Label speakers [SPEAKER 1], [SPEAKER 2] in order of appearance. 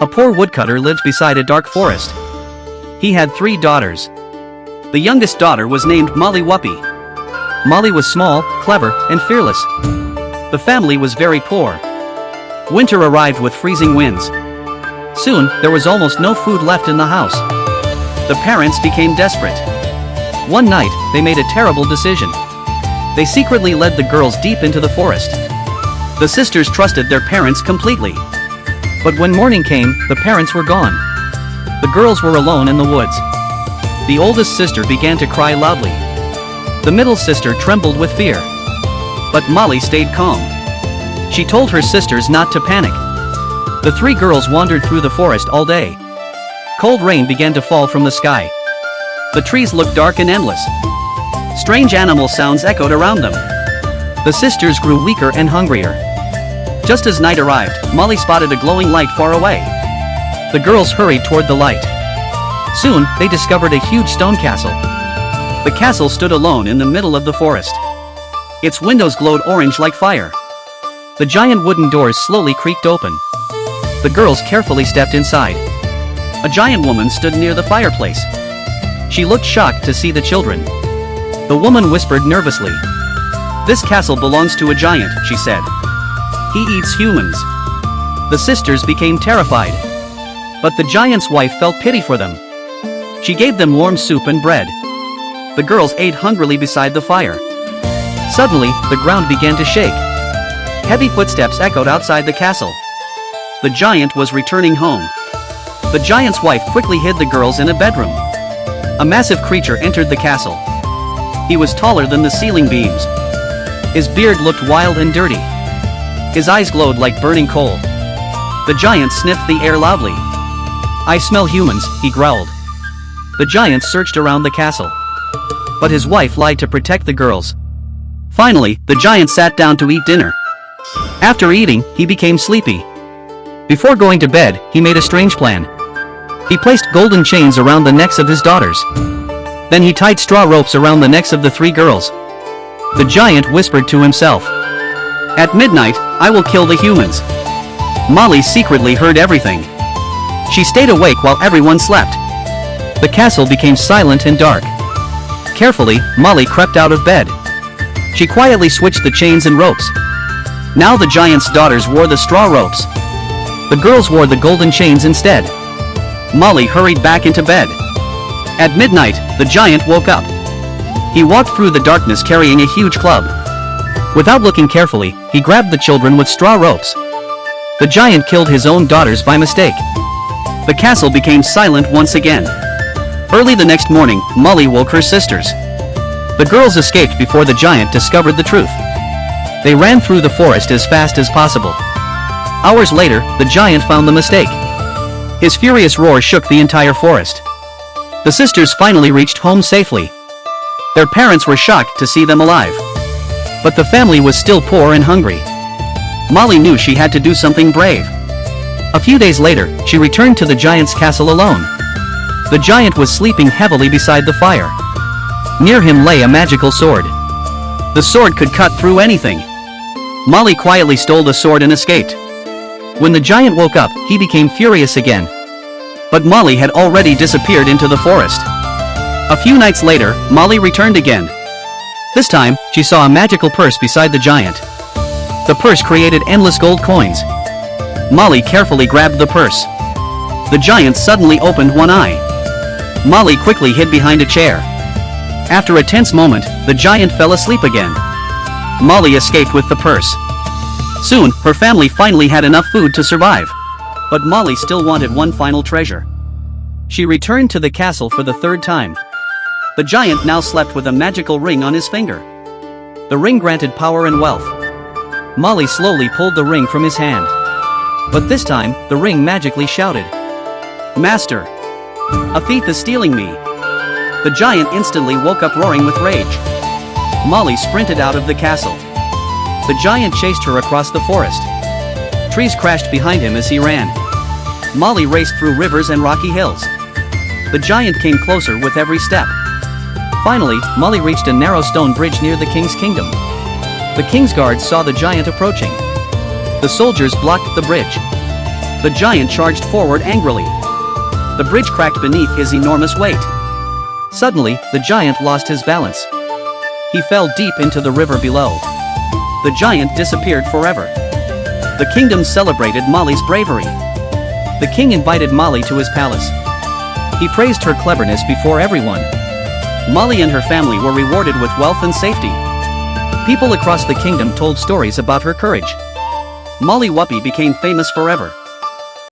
[SPEAKER 1] A poor woodcutter lived beside a dark forest. He had 3 daughters. The youngest daughter was named Molly Whuppie. Molly was small, clever, and fearless. The family was very poor. Winter arrived with freezing winds. Soon, there was almost no food left in the house. The parents became desperate. One night, they made a terrible decision. They secretly led the girls deep into the forest. The sisters trusted their parents completely. But when morning came, the parents were gone. The girls were alone in the woods. The oldest sister began to cry loudly. The middle sister trembled with fear. But Molly stayed calm. She told her sisters not to panic. The 3 girls wandered through the forest all day. Cold rain began to fall from the sky. The trees looked dark and endless. Strange animal sounds echoed around them. The sisters grew weaker and hungrier. Just as night arrived, Molly spotted a glowing light far away. The girls hurried toward the light. Soon, they discovered a huge stone castle. The castle stood alone in the middle of the forest. Its windows glowed orange like fire. The giant wooden doors slowly creaked open. The girls carefully stepped inside. A giant woman stood near the fireplace. She looked shocked to see the children. The woman whispered nervously. "This castle belongs to a giant," she said. "He eats humans." The sisters became terrified. But the giant's wife felt pity for them. She gave them warm soup and bread. The girls ate hungrily beside the fire. Suddenly, the ground began to shake. Heavy footsteps echoed outside the castle. The giant was returning home. The giant's wife quickly hid the girls in a bedroom. A massive creature entered the castle. He was taller than the ceiling beams. His beard looked wild and dirty. His eyes glowed like burning coal. The giant sniffed the air loudly. "I smell humans," he growled. The giant searched around the castle. But his wife lied to protect the girls. Finally, the giant sat down to eat dinner. After eating, he became sleepy. Before going to bed, he made a strange plan. He placed golden chains around the necks of his daughters. Then he tied straw ropes around the necks of the 3 girls. The giant whispered to himself, "At midnight, I will kill the humans." Molly secretly heard everything. She stayed awake while everyone slept. The castle became silent and dark. Carefully, Molly crept out of bed. She quietly switched the chains and ropes. Now the giant's daughters wore the straw ropes. The girls wore the golden chains instead. Molly hurried back into bed. At midnight, the giant woke up. He walked through the darkness carrying a huge club. Without looking carefully, he grabbed the children with straw ropes. The giant killed his own daughters by mistake. The castle became silent once again. Early the next morning, Molly woke her sisters. The girls escaped before the giant discovered the truth. They ran through the forest as fast as possible. Hours later, the giant found the mistake. His furious roar shook the entire forest. The sisters finally reached home safely. Their parents were shocked to see them alive. But the family was still poor and hungry. Molly knew she had to do something brave. A few days later, she returned to the giant's castle alone. The giant was sleeping heavily beside the fire. Near him lay a magical sword. The sword could cut through anything. Molly quietly stole the sword and escaped. When the giant woke up, he became furious again. But Molly had already disappeared into the forest. A few nights later, Molly returned again. This time, she saw a magical purse beside the giant. The purse created endless gold coins. Molly carefully grabbed the purse. The giant suddenly opened one eye. Molly quickly hid behind a chair. After a tense moment, the giant fell asleep again. Molly escaped with the purse. Soon, her family finally had enough food to survive. But Molly still wanted one final treasure. She returned to the castle for the 3rd time. The giant now slept with a magical ring on his finger. The ring granted power and wealth. Molly slowly pulled the ring from his hand. But this time, the ring magically shouted, "Master! A thief is stealing me!" The giant instantly woke up roaring with rage. Molly sprinted out of the castle. The giant chased her across the forest. Trees crashed behind him as he ran. Molly raced through rivers and rocky hills. The giant came closer with every step. Finally, Molly reached a narrow stone bridge near the king's kingdom. The king's guards saw the giant approaching. The soldiers blocked the bridge. The giant charged forward angrily. The bridge cracked beneath his enormous weight. Suddenly, the giant lost his balance. He fell deep into the river below. The giant disappeared forever. The kingdom celebrated Molly's bravery. The king invited Molly to his palace. He praised her cleverness before everyone. Molly and her family were rewarded with wealth and safety. People across the kingdom told stories about her courage. Molly Whuppie became famous forever.